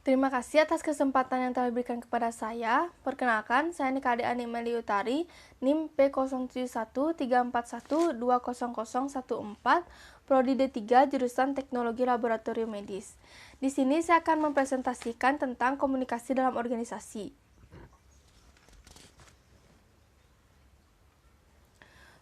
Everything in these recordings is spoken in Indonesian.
Terima kasih atas kesempatan yang telah diberikan kepada saya. Perkenalkan, saya Nikade Ani Meli Utari, NIM P071341200014, Prodi D3 jurusan Teknologi Laboratorium Medis. Di sini saya akan mempresentasikan tentang komunikasi dalam organisasi.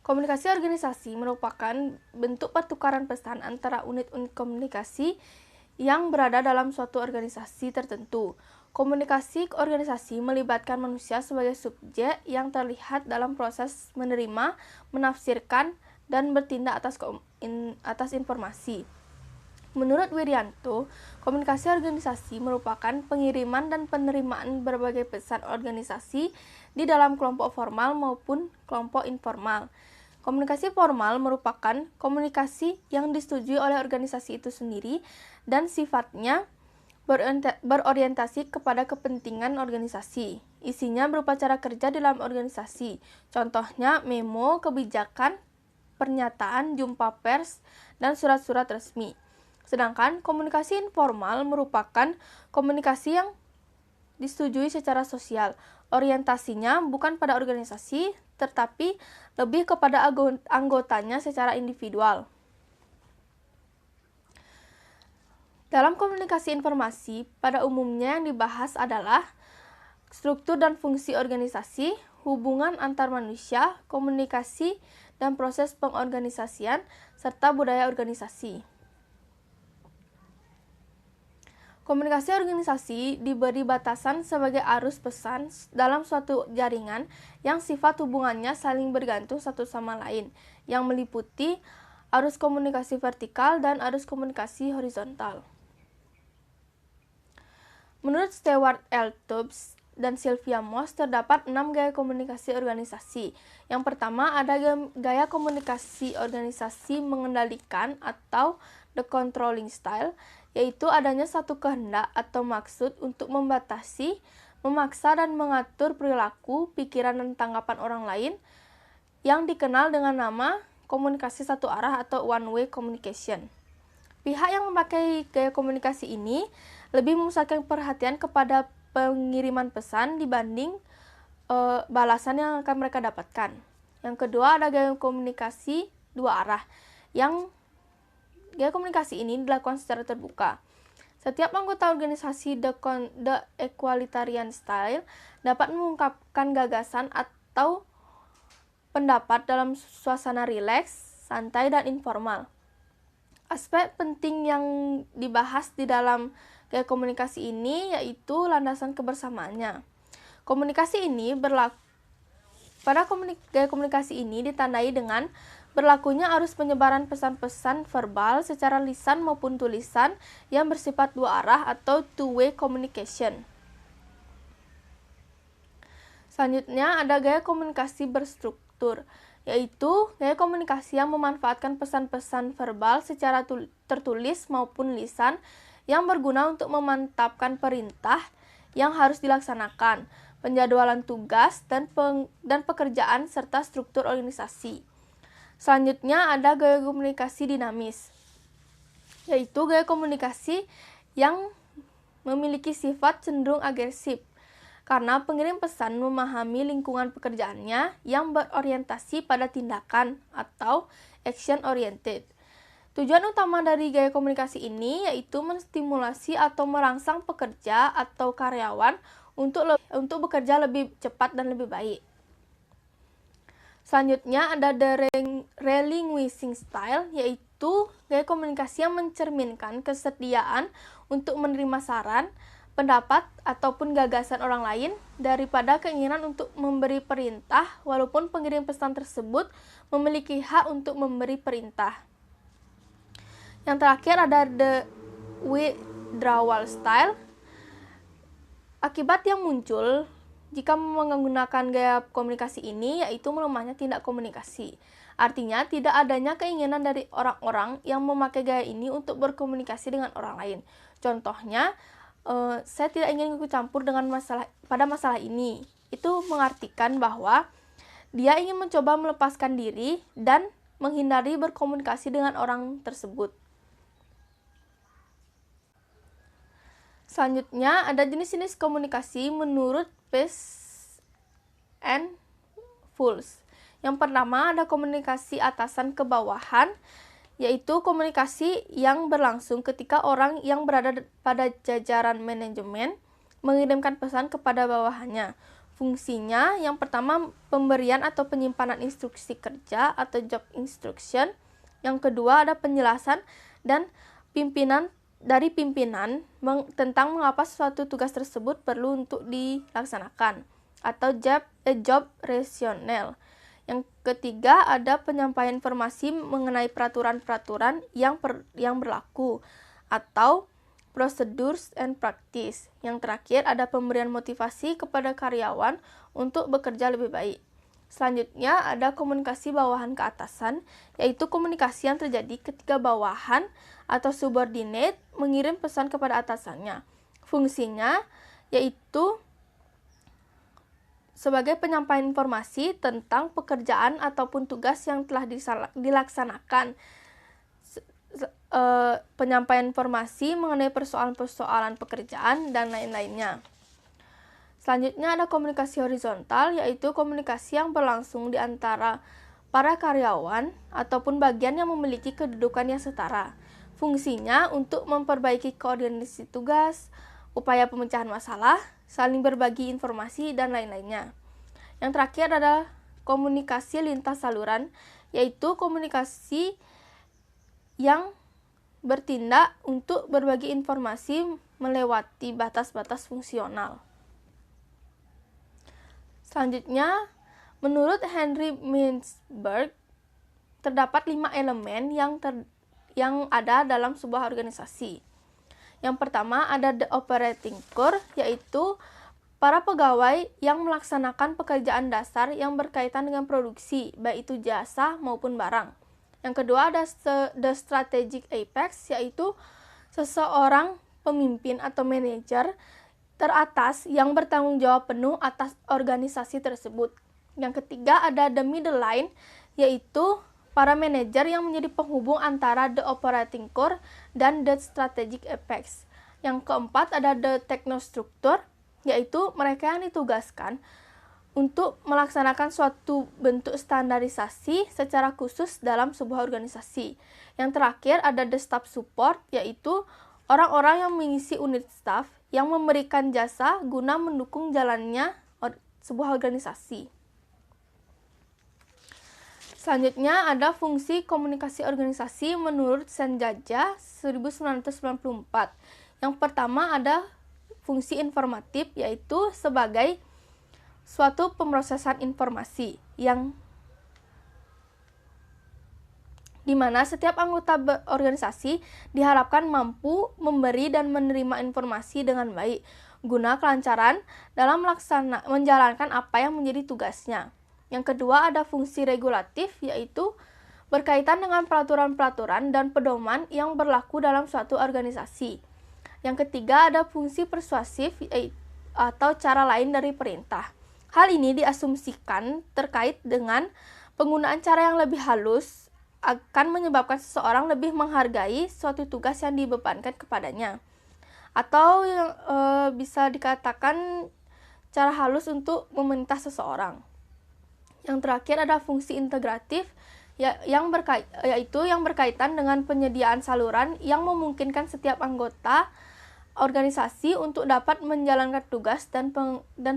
Komunikasi organisasi merupakan bentuk pertukaran pesan antara unit-unit komunikasi yang berada dalam suatu organisasi tertentu. Komunikasi organisasi melibatkan manusia sebagai subjek yang terlihat dalam proses menerima, menafsirkan, dan bertindak atas informasi. Menurut Wirianto, komunikasi organisasi merupakan pengiriman dan penerimaan berbagai pesan organisasi di dalam kelompok formal maupun kelompok informal. Komunikasi formal merupakan komunikasi yang disetujui oleh organisasi itu sendiri dan sifatnya berorientasi kepada kepentingan organisasi. Isinya berupa cara kerja di dalam organisasi, contohnya memo, kebijakan, pernyataan, jumpa pers, dan surat-surat resmi. Sedangkan komunikasi informal merupakan komunikasi yang disetujui secara sosial. Orientasinya bukan pada organisasi, tetapi lebih kepada anggotanya secara individual. Dalam komunikasi informasi, pada umumnya yang dibahas adalah struktur dan fungsi organisasi, hubungan antar manusia, komunikasi dan proses pengorganisasian, serta budaya organisasi. Komunikasi organisasi diberi batasan sebagai arus pesan dalam suatu jaringan yang sifat hubungannya saling bergantung satu sama lain, yang meliputi arus komunikasi vertikal dan arus komunikasi horizontal. Menurut Stewart L. Tubbs dan Sylvia Moss, terdapat 6 gaya komunikasi organisasi. Yang pertama ada gaya komunikasi organisasi mengendalikan atau the controlling style, yaitu adanya satu kehendak atau maksud untuk membatasi, memaksa dan mengatur perilaku, pikiran dan tanggapan orang lain, yang dikenal dengan nama komunikasi satu arah atau one-way communication. Pihak yang memakai gaya komunikasi ini lebih memusatkan perhatian kepada pengiriman pesan dibanding balasan yang akan mereka dapatkan. Yang kedua ada gaya komunikasi dua arah, yang gaya komunikasi ini dilakukan secara terbuka. Setiap anggota organisasi the equalitarian style dapat mengungkapkan gagasan atau pendapat dalam suasana rileks, santai, dan informal. Aspek penting yang dibahas di dalam gaya komunikasi ini yaitu landasan kebersamaannya. Gaya komunikasi ini ditandai dengan berlakunya arus penyebaran pesan-pesan verbal secara lisan maupun tulisan yang bersifat dua arah atau two-way communication. Selanjutnya ada gaya komunikasi berstruktur, yaitu gaya komunikasi yang memanfaatkan pesan-pesan verbal secara tertulis maupun lisan yang berguna untuk memantapkan perintah yang harus dilaksanakan, penjadwalan tugas dan pekerjaan serta struktur organisasi. Selanjutnya ada gaya komunikasi dinamis, yaitu gaya komunikasi yang memiliki sifat cenderung agresif, karena pengirim pesan memahami lingkungan pekerjaannya yang berorientasi pada tindakan atau action oriented. Tujuan utama dari gaya komunikasi ini yaitu menstimulasi atau merangsang pekerja atau karyawan untuk bekerja lebih cepat dan lebih baik. Selanjutnya ada the relinquishing style, yaitu gaya komunikasi yang mencerminkan kesediaan untuk menerima saran, pendapat, ataupun gagasan orang lain daripada keinginan untuk memberi perintah, walaupun pengirim pesan tersebut memiliki hak untuk memberi perintah. Yang terakhir ada the withdrawal style. Akibat yang muncul jika menggunakan gaya komunikasi ini yaitu melemahnya tindak komunikasi. Artinya tidak adanya keinginan dari orang-orang yang memakai gaya ini untuk berkomunikasi dengan orang lain. Contohnya, saya tidak ingin ikut campur dengan masalah ini. Itu mengartikan bahwa dia ingin mencoba melepaskan diri dan menghindari berkomunikasi dengan orang tersebut. Selanjutnya ada jenis-jenis komunikasi menurut Peirce and Fools. Yang pertama ada komunikasi atasan ke bawahan, yaitu komunikasi yang berlangsung ketika orang yang berada pada jajaran manajemen mengirimkan pesan kepada bawahannya. Fungsinya yang pertama pemberian atau penyimpanan instruksi kerja atau job instruction. Yang kedua ada penjelasan dan pimpinan tentang mengapa suatu tugas tersebut perlu untuk dilaksanakan atau job rationale. Yang ketiga ada penyampaian informasi mengenai peraturan-peraturan yang berlaku atau procedures and practice. Yang terakhir ada pemberian motivasi kepada karyawan untuk bekerja lebih baik. Selanjutnya ada komunikasi bawahan ke atasan, yaitu komunikasi yang terjadi ketika bawahan atau subordinate mengirim pesan kepada atasannya. Fungsinya yaitu sebagai penyampaian informasi tentang pekerjaan ataupun tugas yang telah dilaksanakan. Penyampaian informasi mengenai persoalan-persoalan pekerjaan dan lain-lainnya. Selanjutnya ada komunikasi horizontal, yaitu komunikasi yang berlangsung di antara para karyawan ataupun bagian yang memiliki kedudukan yang setara. Fungsinya untuk memperbaiki koordinasi tugas, upaya pemecahan masalah, saling berbagi informasi, dan lain-lainnya. Yang terakhir adalah komunikasi lintas saluran, yaitu komunikasi yang bertindak untuk berbagi informasi melewati batas-batas fungsional. Selanjutnya, menurut Henry Mintzberg, terdapat 5 elemen yang ada dalam sebuah organisasi. Yang pertama ada the operating core, yaitu para pegawai yang melaksanakan pekerjaan dasar yang berkaitan dengan produksi, baik itu jasa maupun barang. Yang kedua ada the strategic apex, yaitu seseorang pemimpin atau manajer teratas yang bertanggung jawab penuh atas organisasi tersebut. Yang ketiga ada the middle line, yaitu para manajer yang menjadi penghubung antara the operating core dan the strategic apex. Yang keempat ada the technostructure, yaitu mereka yang ditugaskan untuk melaksanakan suatu bentuk standarisasi secara khusus dalam sebuah organisasi. Yang terakhir ada the staff support, yaitu orang-orang yang mengisi unit staff yang memberikan jasa guna mendukung jalannya sebuah organisasi. Selanjutnya ada fungsi komunikasi organisasi menurut Senjaja 1994. Yang pertama ada fungsi informatif, yaitu sebagai suatu pemrosesan informasi yang di mana setiap anggota organisasi diharapkan mampu memberi dan menerima informasi dengan baik guna kelancaran dalam menjalankan apa yang menjadi tugasnya. Yang kedua ada fungsi regulatif, yaitu berkaitan dengan peraturan-peraturan dan pedoman yang berlaku dalam suatu organisasi. Yang ketiga ada fungsi persuasif atau cara lain dari perintah. Hal ini diasumsikan terkait dengan penggunaan cara yang lebih halus akan menyebabkan seseorang lebih menghargai suatu tugas yang dibebankan kepadanya. Atau yang bisa dikatakan cara halus untuk memerintah seseorang. Yang terakhir ada fungsi integratif, yaitu yang berkaitan dengan penyediaan saluran yang memungkinkan setiap anggota organisasi untuk dapat menjalankan tugas dan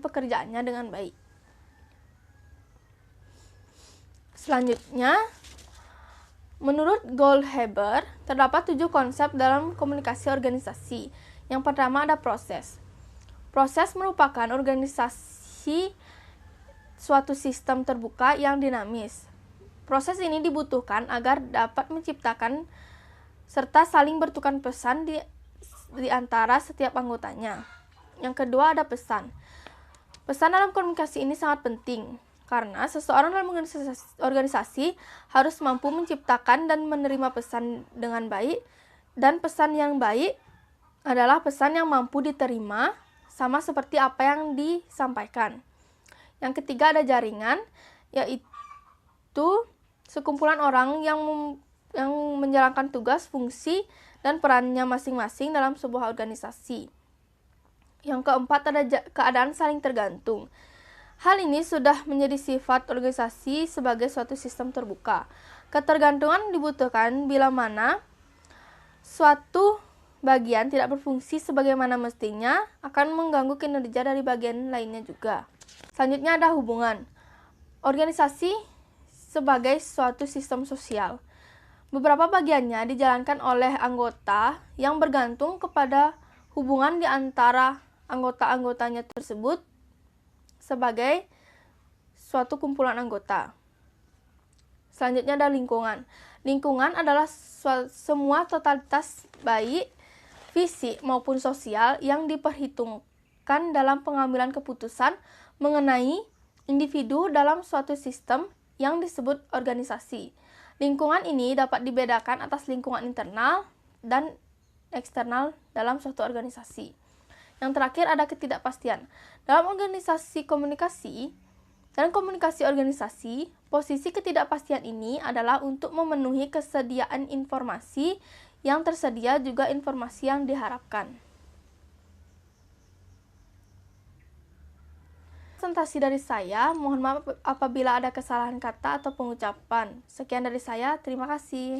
pekerjaannya dengan baik. Selanjutnya, menurut Goldhaber, terdapat 7 konsep dalam komunikasi organisasi. Yang pertama ada proses. Proses merupakan organisasi suatu sistem terbuka yang dinamis. Proses ini dibutuhkan agar dapat menciptakan serta saling bertukar pesan di antara setiap anggotanya. Yang kedua ada pesan. Pesan dalam komunikasi ini sangat penting, karena seseorang dalam organisasi harus mampu menciptakan dan menerima pesan dengan baik, dan pesan yang baik adalah pesan yang mampu diterima sama seperti apa yang disampaikan. Yang ketiga ada jaringan, yaitu sekumpulan orang yang menjalankan tugas, fungsi, dan perannya masing-masing dalam sebuah organisasi. Yang keempat ada keadaan saling tergantung. Hal ini sudah menjadi sifat organisasi sebagai suatu sistem terbuka. Ketergantungan dibutuhkan bila mana suatu bagian tidak berfungsi sebagaimana mestinya akan mengganggu kinerja dari bagian lainnya juga. Selanjutnya ada hubungan. Organisasi sebagai suatu sistem sosial. Beberapa bagiannya dijalankan oleh anggota yang bergantung kepada hubungan di antara anggota-anggotanya tersebut sebagai suatu kumpulan anggota. Selanjutnya ada lingkungan. Lingkungan adalah semua totalitas baik fisik maupun sosial yang diperhitungkan dalam pengambilan keputusan mengenai individu dalam suatu sistem yang disebut organisasi. Lingkungan ini dapat dibedakan atas lingkungan internal dan eksternal dalam suatu organisasi. Yang terakhir ada ketidakpastian. Dalam organisasi komunikasi dan komunikasi organisasi, posisi ketidakpastian ini adalah untuk memenuhi kesediaan informasi yang tersedia juga informasi yang diharapkan. Presentasi dari saya, mohon maaf apabila ada kesalahan kata atau pengucapan. Sekian dari saya, terima kasih.